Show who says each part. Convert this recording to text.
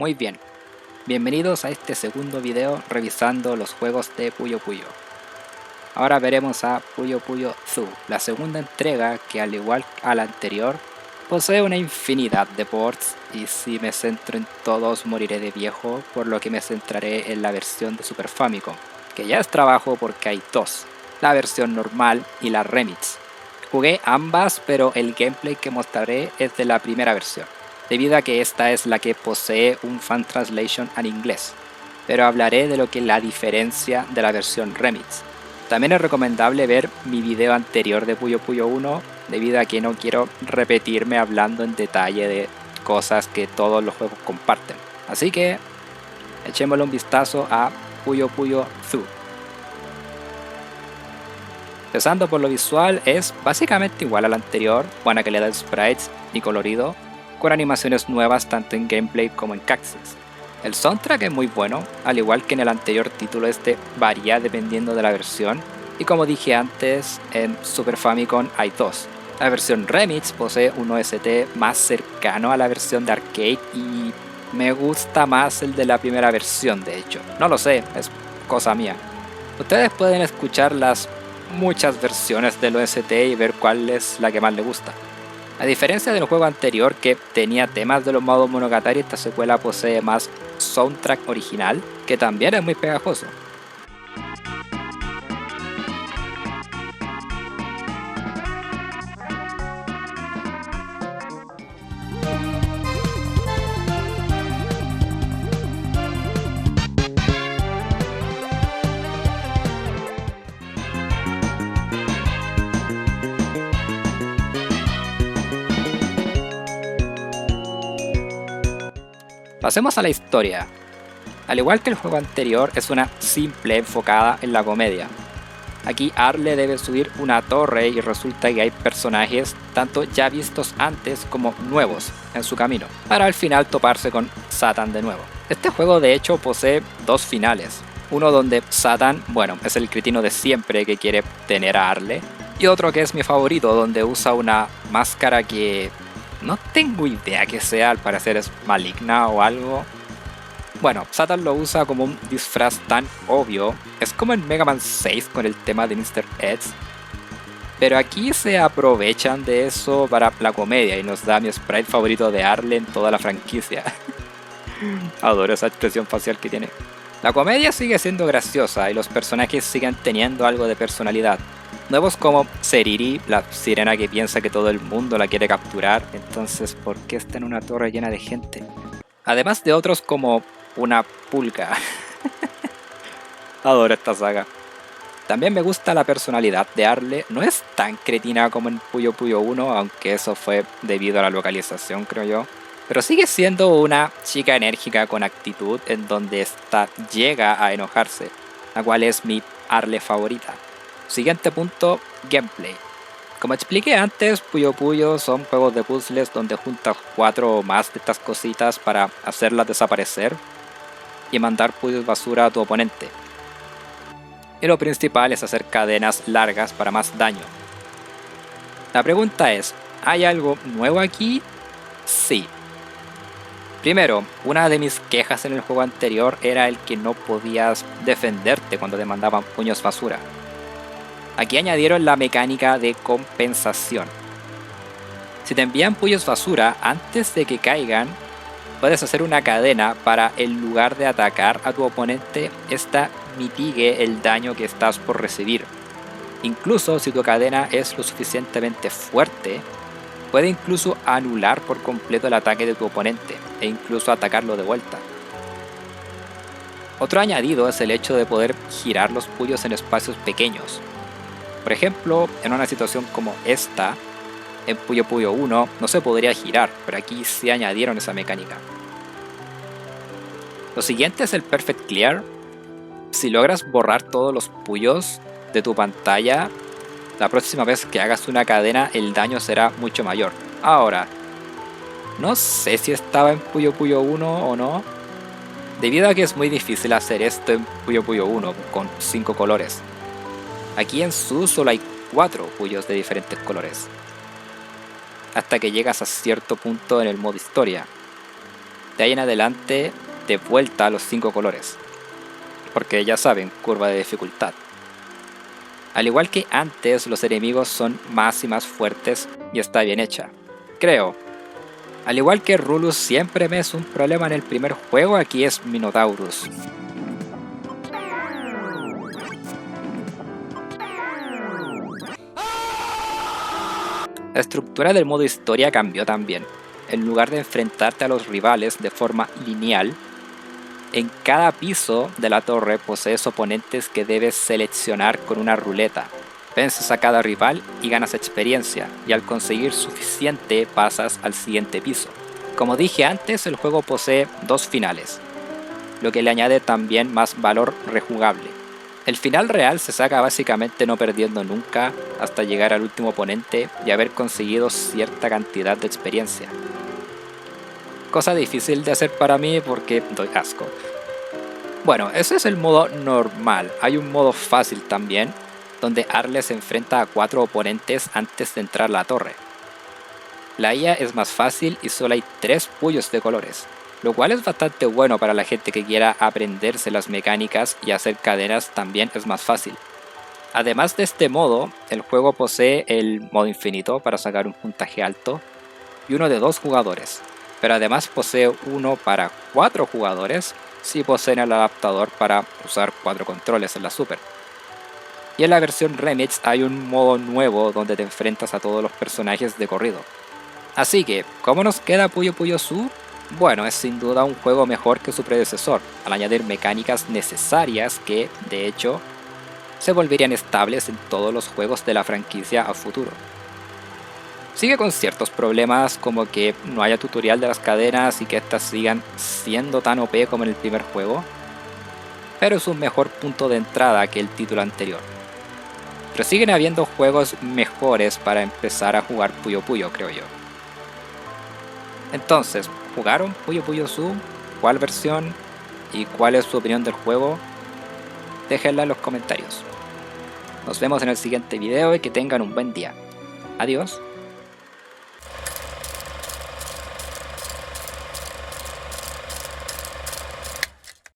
Speaker 1: Muy bien, bienvenidos a este segundo video revisando los juegos de Puyo Puyo. Ahora veremos a Puyo Puyo Zoo, la segunda entrega que al igual a la anterior, posee una infinidad de ports y si me centro en todos moriré de viejo, por lo que me centraré en la versión de Super Famicom, que ya es trabajo porque hay dos, la versión normal y la remix. Jugué ambas, pero el gameplay que mostraré es de la primera versión, debido a que esta es la que posee un fan translation al inglés, pero hablaré de lo que es la diferencia de la versión remix. También es recomendable ver mi video anterior de Puyo Puyo 1, debido a que no quiero repetirme hablando en detalle de cosas que todos los juegos comparten. Así que echémosle un vistazo a Puyo Puyo Zoo. Empezando por lo visual, es básicamente igual al anterior, buena calidad de sprites y colorido, con animaciones nuevas tanto en gameplay como en cutscenes. El soundtrack es muy bueno, al igual que en el anterior título este varía dependiendo de la versión, y como dije antes, en Super Famicom hay dos. La versión Remix posee un OST más cercano a la versión de arcade y me gusta más el de la primera versión de hecho. No lo sé, es cosa mía. Ustedes pueden escuchar las muchas versiones del OST y ver cuál es la que más les gusta. A diferencia del juego anterior que tenía temas de los modos Monogatari, esta secuela posee más soundtrack original, que también es muy pegajoso. Pasemos a la historia. Al igual que el juego anterior, es una simple enfocada en la comedia. Aquí Arle debe subir una torre y resulta que hay personajes tanto ya vistos antes como nuevos en su camino, para al final toparse con Satan de nuevo. Este juego de hecho posee dos finales, uno donde Satan, bueno, es el cretino de siempre que quiere tener a Arle, y otro que es mi favorito, donde usa una máscara que no tengo idea que sea, al parecer es maligna o algo. Bueno, Satan lo usa como un disfraz tan obvio, es como en Mega Man 6 con el tema de Mr. Eds, pero aquí se aprovechan de eso para la comedia y nos da mi sprite favorito de Arle en toda la franquicia. Adoro esa expresión facial que tiene. La comedia sigue siendo graciosa y los personajes siguen teniendo algo de personalidad. Nuevos como Seriri, la sirena que piensa que todo el mundo la quiere capturar, entonces ¿por qué está en una torre llena de gente? Además de otros como una pulga. Adoro esta saga. También me gusta la personalidad de Arle, no es tan cretina como en Puyo Puyo 1, aunque eso fue debido a la localización creo yo. Pero sigue siendo una chica enérgica con actitud en donde esta llega a enojarse, la cual es mi Arle favorita. Siguiente punto, gameplay. Como expliqué antes, Puyo Puyo son juegos de puzzles donde juntas 4 o más de estas cositas para hacerlas desaparecer y mandar puyos basura a tu oponente. Y lo principal es hacer cadenas largas para más daño. La pregunta es, ¿hay algo nuevo aquí? Sí. Primero, una de mis quejas en el juego anterior era el que no podías defenderte cuando te mandaban puños basura. Aquí añadieron la mecánica de compensación. Si te envían puños basura antes de que caigan, puedes hacer una cadena para en lugar de atacar a tu oponente, esta mitigue el daño que estás por recibir. Incluso si tu cadena es lo suficientemente fuerte, puede incluso anular por completo el ataque de tu oponente e incluso atacarlo de vuelta. Otro añadido es el hecho de poder girar los puyos en espacios pequeños. Por ejemplo, en una situación como esta, en Puyo Puyo 1 no se podría girar, pero aquí sí añadieron esa mecánica. Lo siguiente es el Perfect Clear. Si logras borrar todos los puyos de tu pantalla, la próxima vez que hagas una cadena el daño será mucho mayor. Ahora, no sé si estaba en Puyo Puyo 1 o no, debido a que es muy difícil hacer esto en Puyo Puyo 1 con 5 colores. Aquí en Zoo solo hay 4 puyos de diferentes colores, hasta que llegas a cierto punto en el modo historia. de ahí en adelante de vuelta a los 5 colores. Porque ya saben, curva de dificultad. Al igual que antes, los enemigos son más y más fuertes y está bien hecha. Creo. Al igual que Rulus siempre me es un problema en el primer juego, aquí es Minotaurus. La estructura del modo historia cambió también. En lugar de enfrentarte a los rivales de forma lineal, en cada piso de la torre posees oponentes que debes seleccionar con una ruleta. Vences a cada rival y ganas experiencia, y al conseguir suficiente pasas al siguiente piso. Como dije antes, el juego posee 2 finales, lo que le añade también más valor rejugable. El final real se saca básicamente no perdiendo nunca hasta llegar al último oponente y haber conseguido cierta cantidad de experiencia. Cosa difícil de hacer para mí porque doy asco. Bueno, ese es el modo normal. Hay un modo fácil también, donde Arle se enfrenta a 4 oponentes antes de entrar a la torre. La IA es más fácil y solo hay 3 puyos de colores, lo cual es bastante bueno para la gente que quiera aprenderse las mecánicas, y hacer cadenas también es más fácil. Además de este modo, el juego posee el modo infinito para sacar un puntaje alto y uno de 2 jugadores, pero además posee uno para 4 jugadores si poseen el adaptador para usar 4 controles en la Super. Y en la versión Remix hay un modo nuevo donde te enfrentas a todos los personajes de corrido. Así que, ¿cómo nos queda Puyo Puyo Su? Bueno, es sin duda un juego mejor que su predecesor, al añadir mecánicas necesarias que, de hecho, se volverían estables en todos los juegos de la franquicia a futuro. Sigue con ciertos problemas como que no haya tutorial de las cadenas y que estas sigan siendo tan OP como en el primer juego, pero es un mejor punto de entrada que el título anterior. Pero siguen habiendo juegos mejores para empezar a jugar Puyo Puyo, creo yo. Entonces, ¿jugaron Puyo Puyo Su? ¿Cuál versión? ¿Y cuál es su opinión del juego? Déjenla en los comentarios. Nos vemos en el siguiente video y que tengan un buen día. Adiós.